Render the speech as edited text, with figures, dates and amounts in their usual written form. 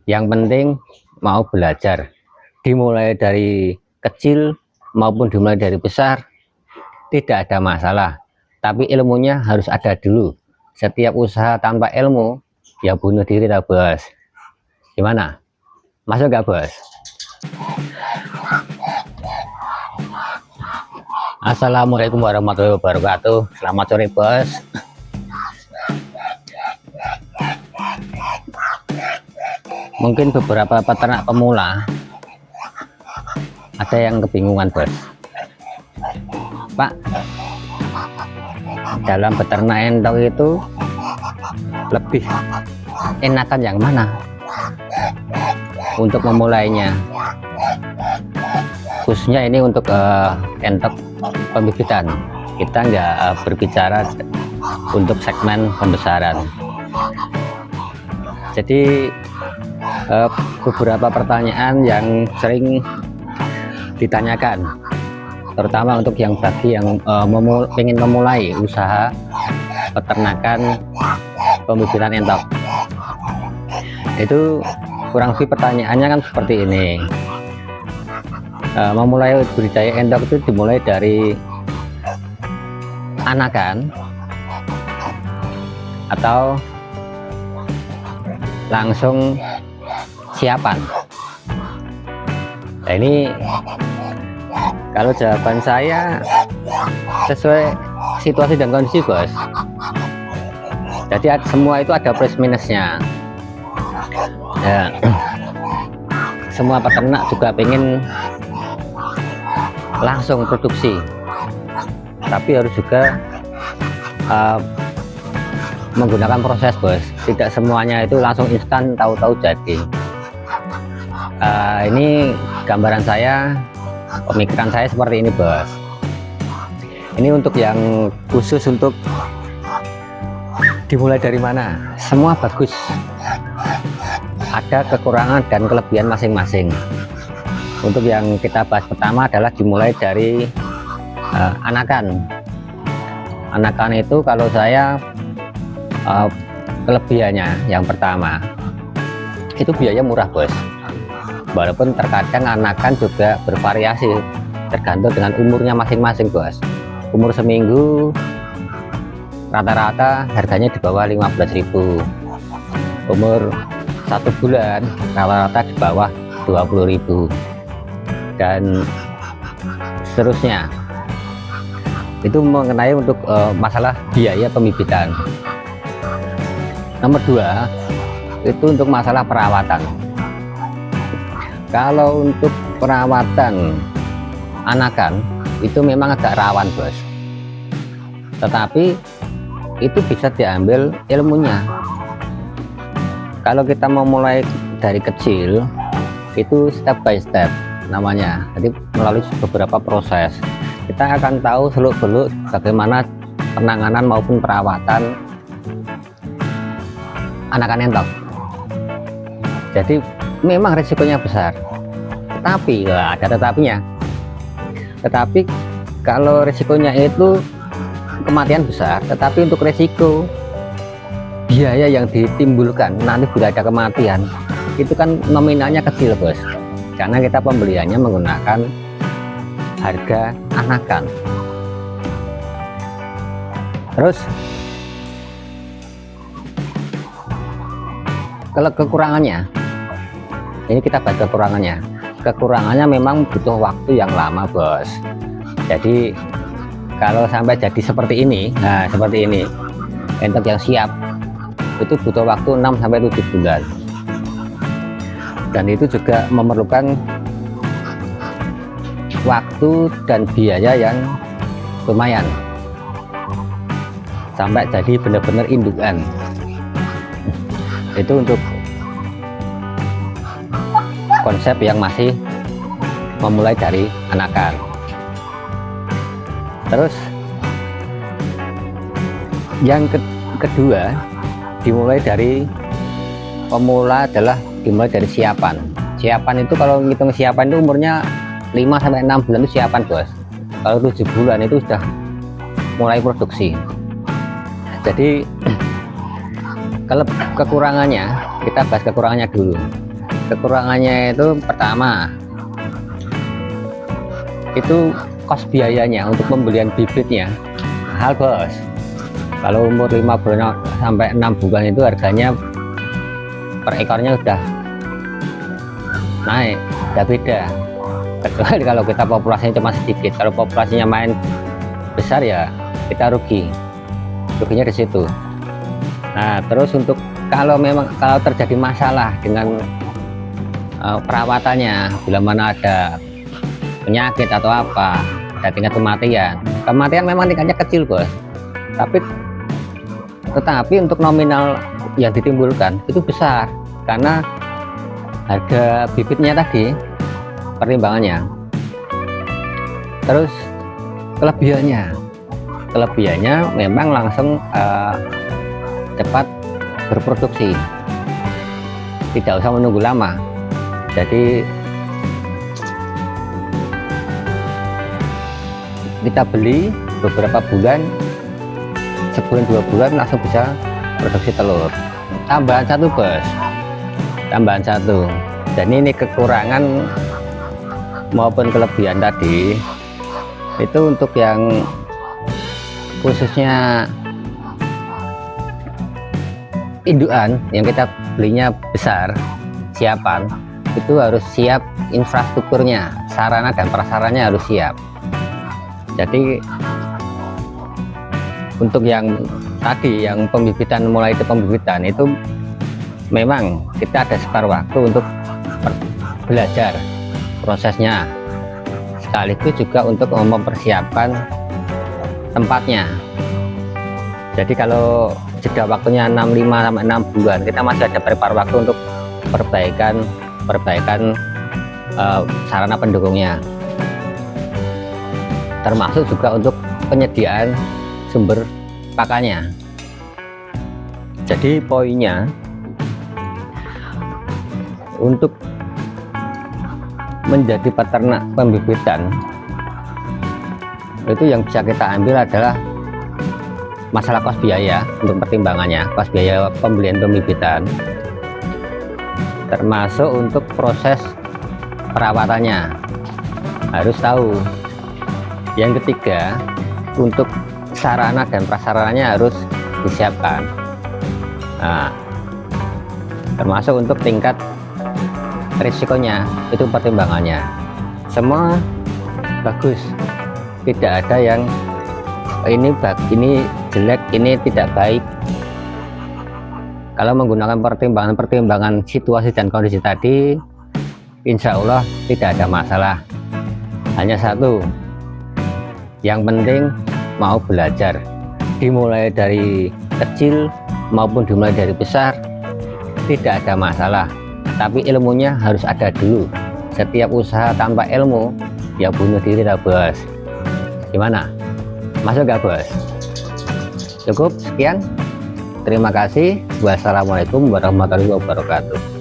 Yang penting mau belajar, dimulai dari kecil maupun dimulai dari besar, tidak ada masalah. Tapi ilmunya harus ada dulu. Setiap usaha tanpa ilmu, ya bunuh diri lah bos. Gimana? Masuk gak bos? Assalamualaikum warahmatullahi wabarakatuh. Selamat sore bos. Mungkin beberapa peternak pemula ada yang kebingungan bos. Pak, dalam beternak entok itu lebih enakan yang mana untuk memulainya, khususnya ini untuk entok pembibitan. Kita nggak berbicara untuk segmen pembesaran. Jadi beberapa pertanyaan yang sering ditanyakan, terutama untuk yang bagi yang ingin memulai usaha peternakan pembibitan entok, itu kurang lebih pertanyaannya kan seperti ini. Memulai budidaya entok itu dimulai dari anakan atau langsung siapan? Nah, ini kalau jawaban saya sesuai situasi dan kondisi bos. Jadi semua itu ada plus minusnya ya. Semua peternak juga pengen langsung produksi, tapi harus juga menggunakan proses bos. Tidak semuanya itu langsung instan tahu-tahu jadi. Ini gambaran saya, pemikiran saya seperti ini bos. Ini untuk yang khusus untuk dimulai dari mana, semua bagus, ada kekurangan dan kelebihan masing-masing. Untuk yang kita bahas pertama adalah dimulai dari anakan. Anakan itu kalau saya kelebihannya yang pertama itu biaya murah bos, walaupun terkadang anakan juga bervariasi tergantung dengan umurnya masing-masing bos. Umur seminggu rata-rata harganya di bawah 15.000, umur 1 bulan rata-rata di bawah 20.000, dan seterusnya. Itu mengenai untuk masalah biaya pembibitan. Nomor 2 itu untuk masalah perawatan. Kalau untuk perawatan anakan itu memang agak rawan bos, tetapi itu bisa diambil ilmunya. Kalau kita mau mulai dari kecil itu step by step namanya, jadi melalui beberapa proses kita akan tahu seluk-beluk bagaimana penanganan maupun perawatan anakan entok. Jadi memang risikonya besar, tetapi ada tetapinya. Tetapi kalau risikonya itu kematian besar, tetapi untuk risiko biaya yang ditimbulkan nanti bila ada kematian itu kan nominalnya kecil bos, karena kita pembeliannya menggunakan harga anakan. Terus kalau kekurangannya, ini kita bahas kekurangannya. Kekurangannya memang butuh waktu yang lama bos. Jadi kalau sampai jadi seperti ini, nah seperti ini entok yang siap itu butuh waktu 6-7 bulan, dan itu juga memerlukan waktu dan biaya yang lumayan sampai jadi benar-benar indukan. Itu untuk konsep yang masih memulai dari anakan. Terus yang kedua dimulai dari pemula adalah dimulai dari siapan. Siapan itu kalau ngitung siapan itu umurnya 5-6 bulan itu siapan bos. Kalau 7 bulan itu sudah mulai produksi. Jadi kalau kekurangannya, kita bahas kekurangannya dulu. Kekurangannya itu pertama itu kos biayanya untuk pembelian bibitnya mahal bos. Kalau umur 5 bulan sampai 6 bulan itu harganya per ekornya udah naik, udah beda. Kecuali kalau kita populasinya cuma sedikit. Kalau populasinya main besar ya kita ruginya di situ. Nah terus untuk kalau terjadi masalah dengan perawatannya, bila mana ada penyakit atau apa, ada tingkat kematian memang tingkatnya kecil bos, tetapi untuk nominal yang ditimbulkan itu besar karena harga bibitnya tadi, pertimbangannya. Terus kelebihannya memang langsung cepat berproduksi, tidak usah menunggu lama. Jadi kita beli beberapa bulan, sebulan 2 bulan langsung bisa produksi telur. Tambahan satu bos, tambahan satu. Dan ini kekurangan maupun kelebihan tadi itu untuk yang khususnya indukan yang kita belinya besar, siapan itu harus siap infrastrukturnya, sarana dan prasarannya harus siap. Jadi untuk yang tadi, yang pembibitan, mulai itu pembibitan itu memang kita ada separuh waktu untuk belajar prosesnya, sekaligus juga untuk mempersiapkan tempatnya. Jadi kalau jeda waktunya 65 sampai 6 bulan, kita masih ada separuh waktu untuk perbaikan sarana pendukungnya, termasuk juga untuk penyediaan sumber pakannya. Jadi poinnya untuk menjadi peternak pembibitan itu yang bisa kita ambil adalah masalah kos biaya. Untuk pertimbangannya, kos biaya pembelian pembibitan, termasuk untuk proses perawatannya harus tahu. Yang ketiga, untuk sarana dan prasarananya harus disiapkan. Nah, termasuk untuk tingkat risikonya, itu pertimbangannya. Semua bagus, tidak ada yang ini jelek, ini tidak baik. Kalau menggunakan pertimbangan situasi dan kondisi tadi, insya Allah tidak ada masalah. Hanya satu, yang penting mau belajar, dimulai dari kecil maupun dimulai dari besar, tidak ada masalah. Tapi ilmunya harus ada dulu. Setiap usaha tanpa ilmu ya bunuh diri lah bos. Gimana, masuk gak bos? Cukup sekian, terima kasih. Wassalamualaikum warahmatullahi wabarakatuh.